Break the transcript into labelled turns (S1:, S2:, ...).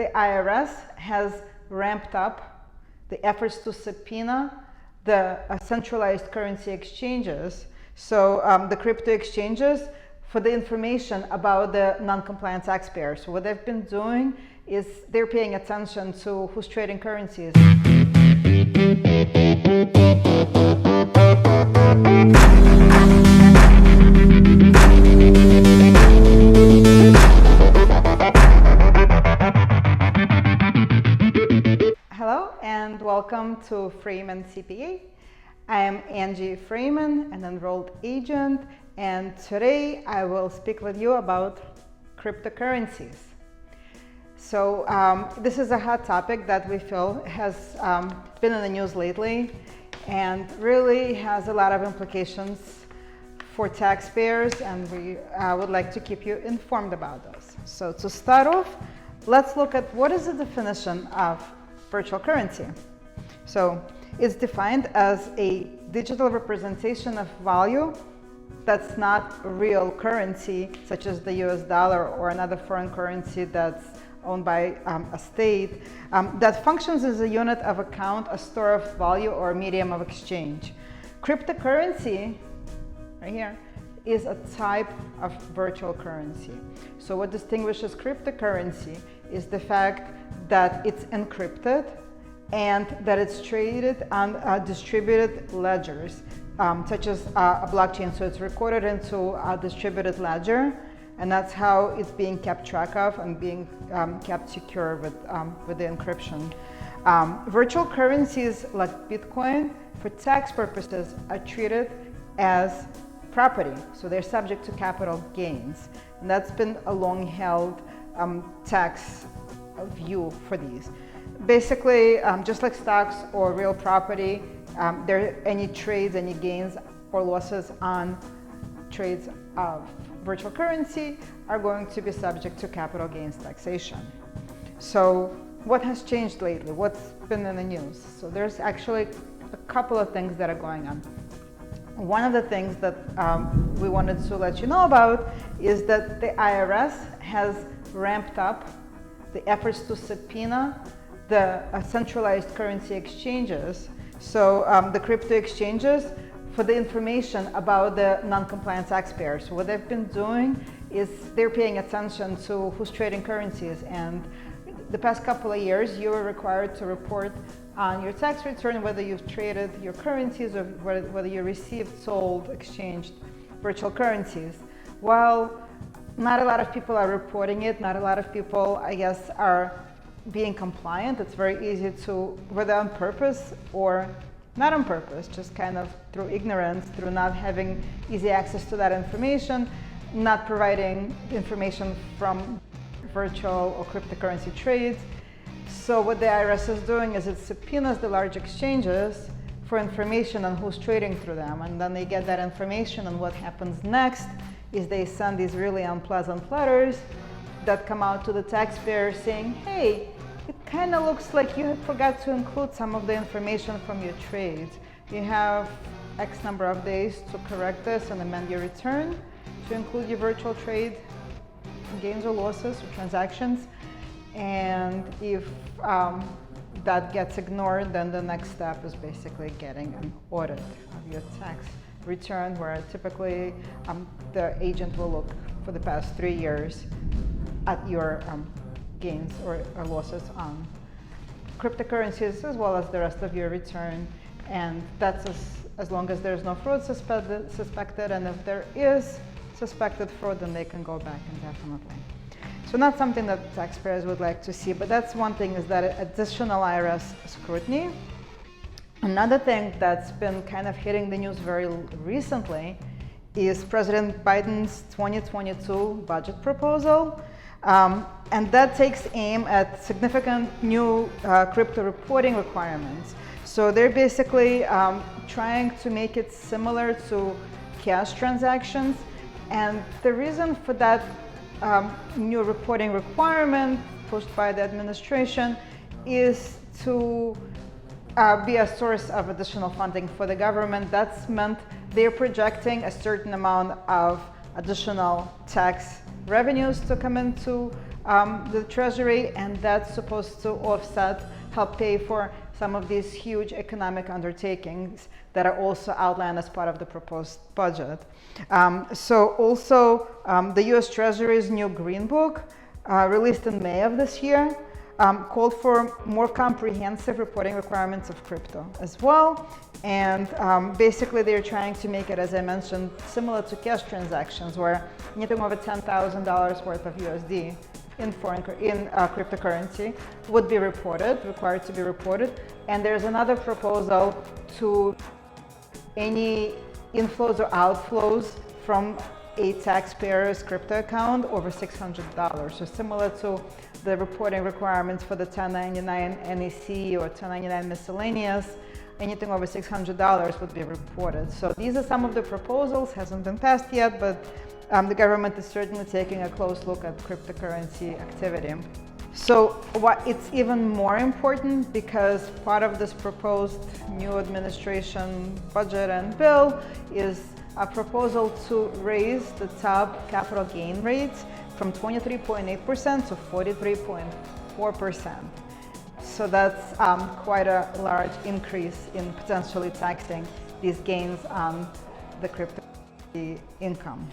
S1: the IRS has ramped up the efforts to subpoena the centralized currency exchanges, so the crypto exchanges, for the information about the non-compliant taxpayers. So what they've been doing is they're paying attention to who's trading currencies. Hello and welcome to Freyman CPA. I am Angie Freyman, an enrolled agent, and today I will speak with you about cryptocurrencies. So this is a hot topic that we feel has been in the news lately and really has a lot of implications for taxpayers, and we would like to keep you informed about those. So to start off, let's look at what is the definition of virtual currency. So it's defined as a digital representation of value that's not real currency, such as the US dollar or another foreign currency that's owned by a state, that functions as a unit of account, a store of value, or a medium of exchange. Cryptocurrency, right here, is a type of virtual currency. So what distinguishes cryptocurrency is the fact that it's encrypted and that it's traded on distributed ledgers, such as a blockchain. So it's recorded into a distributed ledger, and that's how it's being kept track of and being kept secure with the encryption. Virtual currencies like Bitcoin, for tax purposes, are treated as property, so they're subject to capital gains, and that's been a long-held tax view for these. Basically, just like stocks or real property, any trades, any gains or losses on trades of virtual currency are going to be subject to capital gains taxation. So what has changed lately? What's been in the news? So there's actually a couple of things that are going on. One of the things that we wanted to let you know about is that the IRS has ramped up the efforts to subpoena the centralized currency exchanges, so the crypto exchanges, for the information about the non-compliant taxpayers. So what they've been doing is they're paying attention to who's trading currencies, and the past couple of years you were required to report on your tax return whether you've traded your currencies or whether you received, sold, exchanged virtual currencies. While not a lot of people are reporting it, not a lot of people, I guess, are being compliant. It's very easy to, whether on purpose or not on purpose, just kind of through ignorance, through not having easy access to that information, not providing information from virtual or cryptocurrency trades. So what the IRS is doing is it subpoenas the large exchanges for information on who's trading through them, and then they get that information, and what happens next is they send these really unpleasant letters that come out to the taxpayer saying, hey, it kind of looks like you forgot to include some of the information from your trades. You have X number of days to correct this and amend your return to include your virtual trade gains or losses or transactions. And if that gets ignored, then the next step is basically getting an audit of your tax return, where typically the agent will look for the past 3 years at your gains or losses on cryptocurrencies, as well as the rest of your return. And that's as long as there's no fraud suspected, and if there is suspected fraud, then they can go back indefinitely. So not something that taxpayers would like to see, but that's one thing, is that additional IRS scrutiny. Another thing that's been kind of hitting the news very recently is President Biden's 2022 budget proposal. And that takes aim at significant new crypto reporting requirements. So they're basically trying to make it similar to cash transactions. And the reason for that new reporting requirement pushed by the administration is to be a source of additional funding for the government. That's meant they're projecting a certain amount of additional tax revenues to come into the Treasury, and that's supposed to offset, help pay for some of these huge economic undertakings that are also outlined as part of the proposed budget. So also the US Treasury's new Green Book, released in May of this year, called for more comprehensive reporting requirements of crypto as well. And basically they're trying to make it, as I mentioned, similar to cash transactions, where anything over $10,000 worth of USD in cryptocurrency would be required to be reported. And there's another proposal to any inflows or outflows from a taxpayer's crypto account over $600. So similar to the reporting requirements for the 1099 NEC or 1099 miscellaneous, anything over $600 would be reported. So these are some of the proposals, hasn't been passed yet, but the government is certainly taking a close look at cryptocurrency activity. So it's even more important because part of this proposed new administration budget and bill is a proposal to raise the top capital gain rates from 23.8% to 43.4%. So that's quite a large increase in potentially taxing these gains on the crypto income.